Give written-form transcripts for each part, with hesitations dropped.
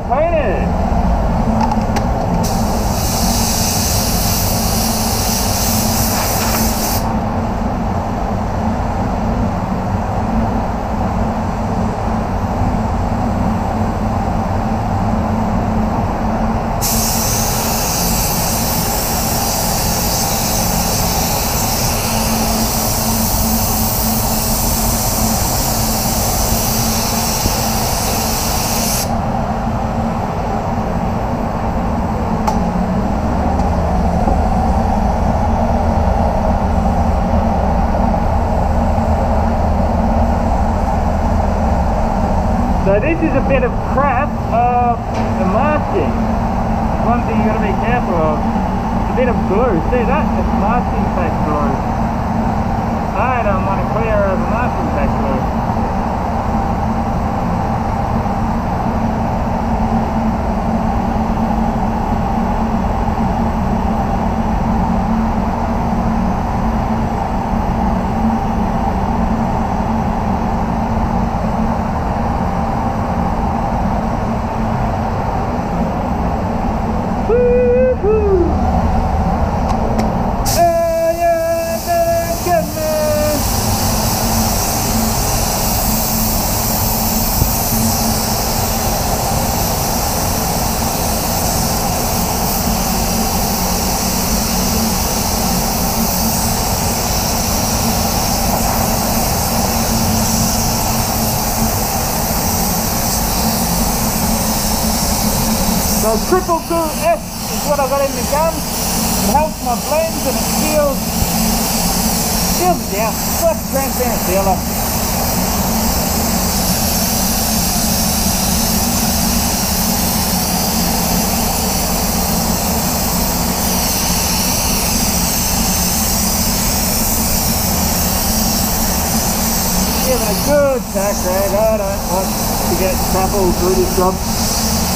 painted. So this is a bit of crap of the masking. One thing you got to be careful of. It's a bit of glue. See that? It's masking tape glue. I don't want to clear over masking tape glue. So triple 2S is what I got in the gun. It helps my blends and it seals it down. It's like a transparent sealer. Giving a good tack rag. I don't want to get trouble through this job.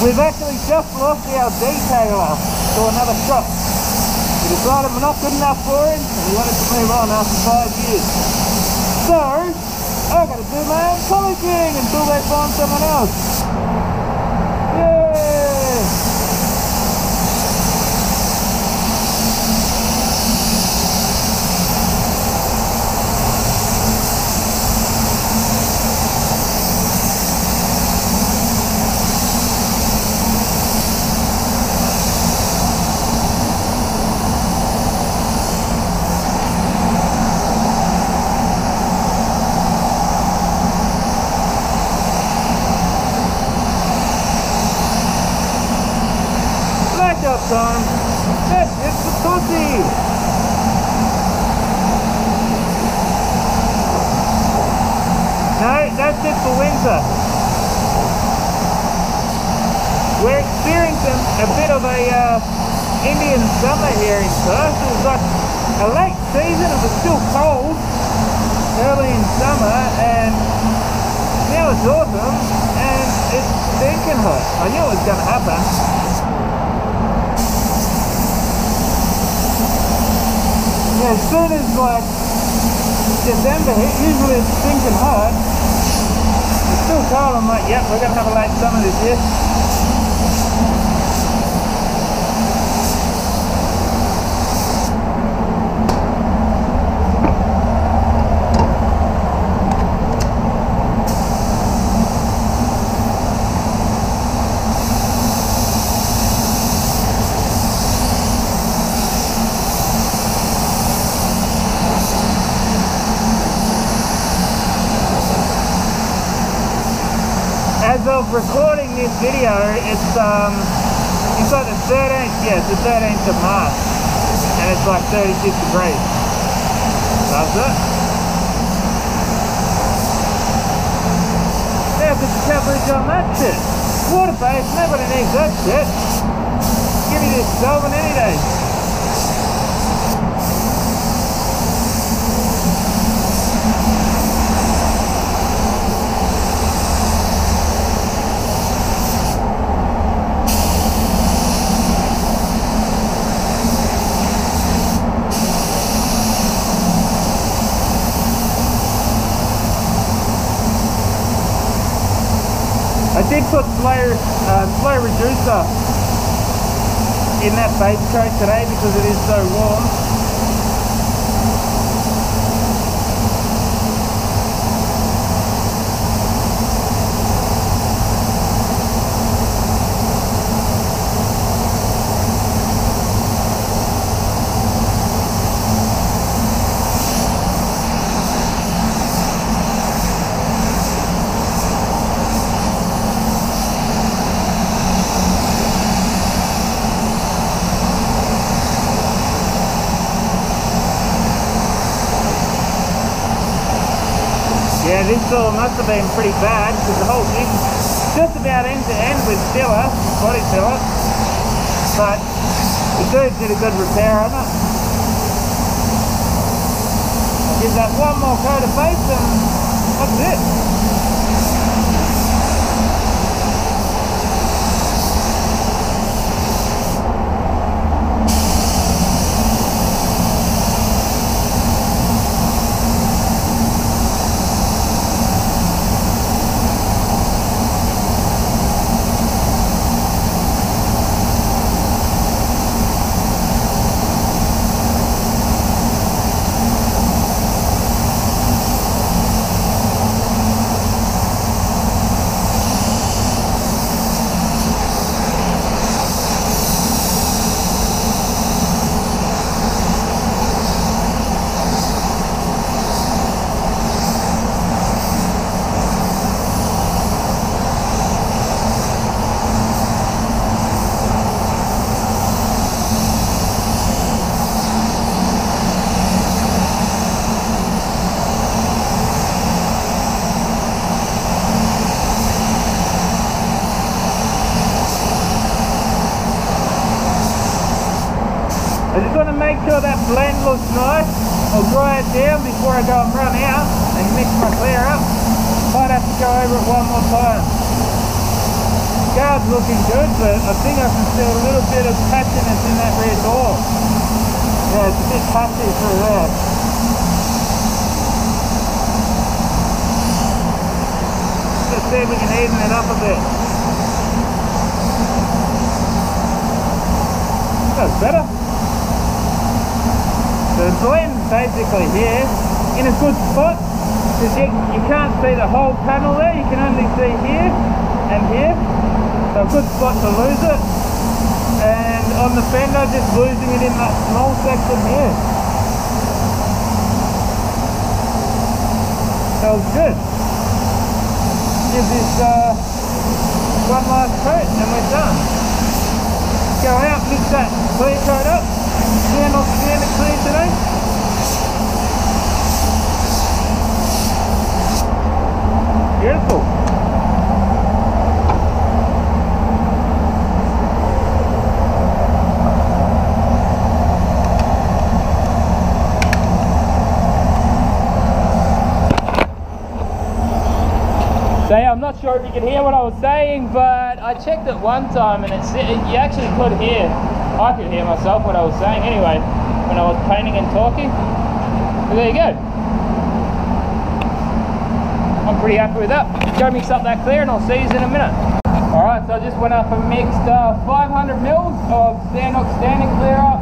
We've actually just lost our detailer to another shop. We decided we're not good enough for him and we wanted to move on after 5 years. So, I've got to do my own polishing until they find someone else. Yeah! Time. That's it for pussy. No, that's it for winter. We're experiencing a bit of a Indian summer here in Perth. It was like a late season. It was still cold early in summer, and now it's autumn and it's stinking hot. I knew it was going to happen. Yeah, as soon as like December hit, usually it's stinking hot. It's still cold. I'm like, yep, we're going to have a late summer this year. As of recording this video, it's like the 13th, yeah, it's the 13th of March, and it's like 36 degrees. Loves it. Now put the coverage on that shit. Water-based, nobody needs that shit. Give me this solvent any day. I did put slow reducer in that base coat today because it is so warm. Yeah, this all must have been pretty bad because the whole thing just about end to end with filler, body filler, but the dude did a good repair on it. I'll give that one more coat of paint and that's it. I just want to make sure that blend looks nice. I'll dry it down before I go and run out and mix my clear up. Might have to go over it one more time. The guard's looking good, but I think I can see a little bit of patchiness in that rear door. Yeah, it's a bit patchy through there. Let's see if we can even it up a bit. That's better. The blend basically here in a good spot because you can't see the whole panel there, you can only see here and here, so a good spot to lose it. And on the fender, just losing it in that small section here. Feels good. Give this one last coat and we're done. Go out, mix that clear coat up. Stand off standard clear today. Beautiful. So yeah, I'm not sure if you could hear what I was saying, but I checked it one time and you actually could hear. I could hear myself what I was saying anyway when I was painting and talking. So there you go. I'm pretty happy with that. Go mix up that clear and I'll see you in a minute. Alright, so I just went up and mixed 500 mils of Standox standing clear up.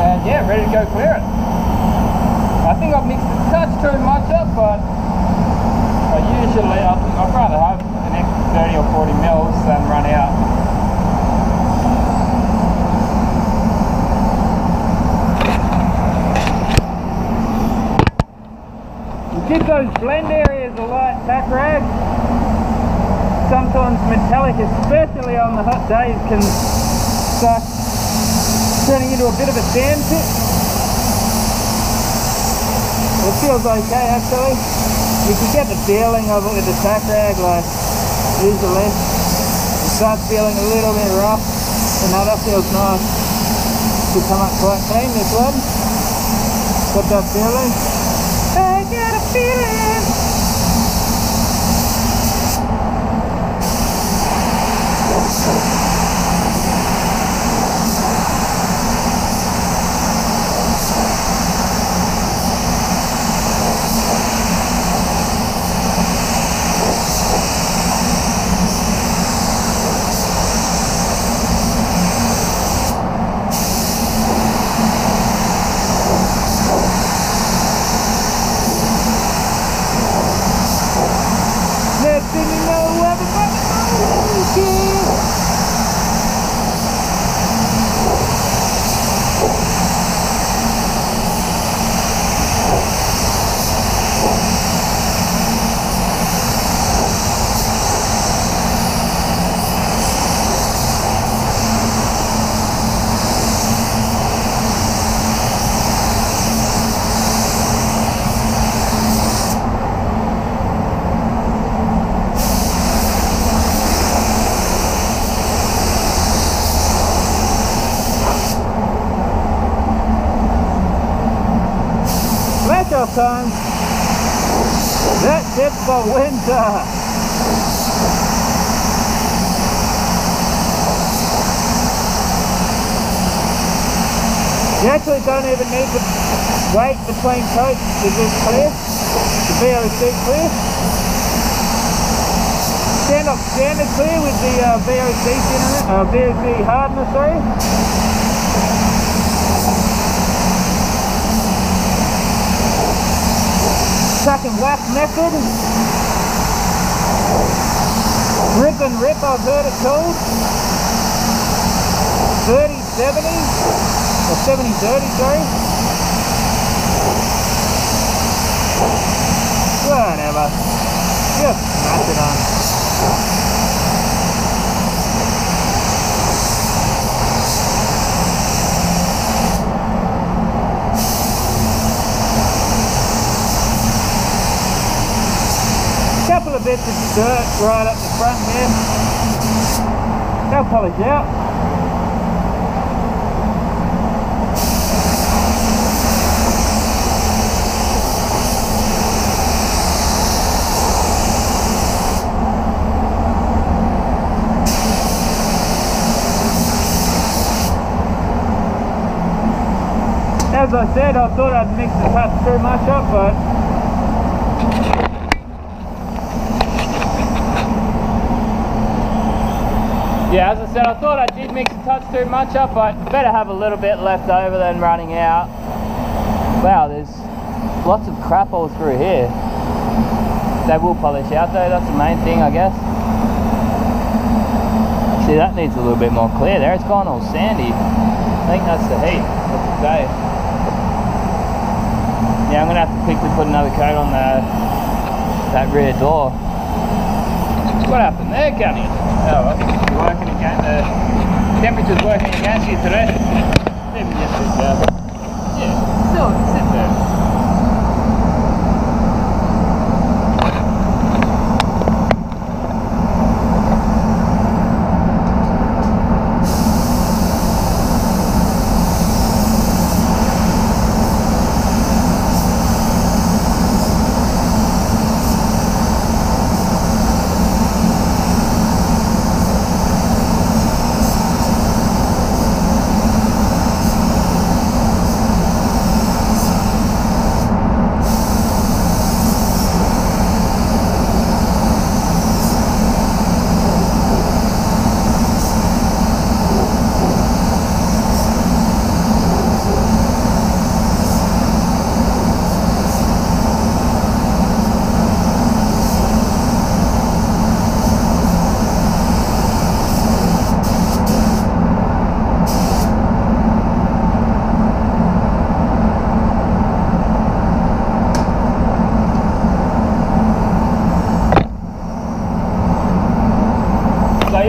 And yeah, ready to go clear it. I think I've mixed a touch too much up, but I'd rather have an extra 30 or 40 mils than run out. Give those blend areas a light tack rag. Sometimes metallic, especially on the hot days, can start turning into a bit of a sand pit. It feels okay actually. You can get the feeling of it with the tack rag, like usually. It starts feeling a little bit rough, and now that feels nice. To come up quite clean, this one. Got that feeling? I got a feeling. 12 times. That's it for winter. You actually don't even need to wait between coats to just clear, the VOC clear. Stand up standard clear with the VOC hardener, sorry. Tuck and whack method. Rip and rip, I've heard it called. 30-70, or 70-30, sorry. Whatever. Just smash it on. Couple of bits of dirt right up the front here. They'll polish out. As I said, I thought I'd mix the touch too much up, but yeah, as I said, I thought I did mix the touch too much up, but better have a little bit left over than running out. Wow, there's lots of crap all through here. They will polish out though, that's the main thing, I guess. See, that needs a little bit more clear there. It's gone all sandy. I think that's the heat. That's okay. Yeah, I'm going to have to quickly put another coat on that rear door. What happened there, Gunny? Oh, well, you're working again. The temperature's working against you today. Let me just sit down. Yeah, still sit there.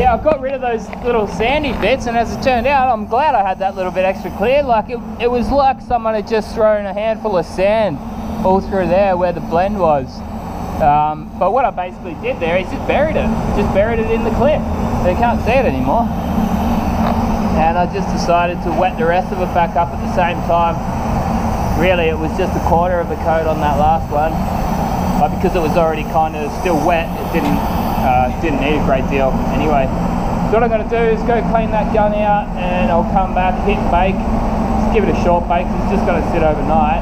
I got rid of those little sandy bits, and as it turned out, I'm glad I had that little bit extra clear. Like it was like someone had just thrown a handful of sand all through there where the blend was. But what I basically did there is just buried it in the clear. So you can't see it anymore. And I just decided to wet the rest of it back up at the same time. Really, it was just a quarter of a coat on that last one. But because it was already kind of still wet, it didn't need a great deal anyway. So what I'm going to do is go clean that gun out, and I'll come back, hit bake, just give it a short bake, it's just going to sit overnight.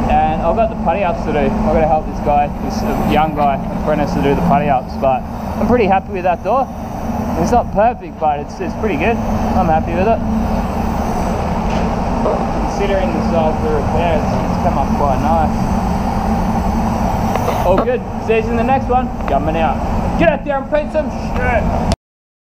And I've got the putty ups to do. I've got to help this guy, this young guy, apprentice, to do the putty ups, but I'm pretty happy with that door. It's not perfect, but it's pretty good. I'm happy with it. Considering the size of the repair, it's come up quite nice. All good. See you in the next one. Gunman out. Get out there and paint some shit.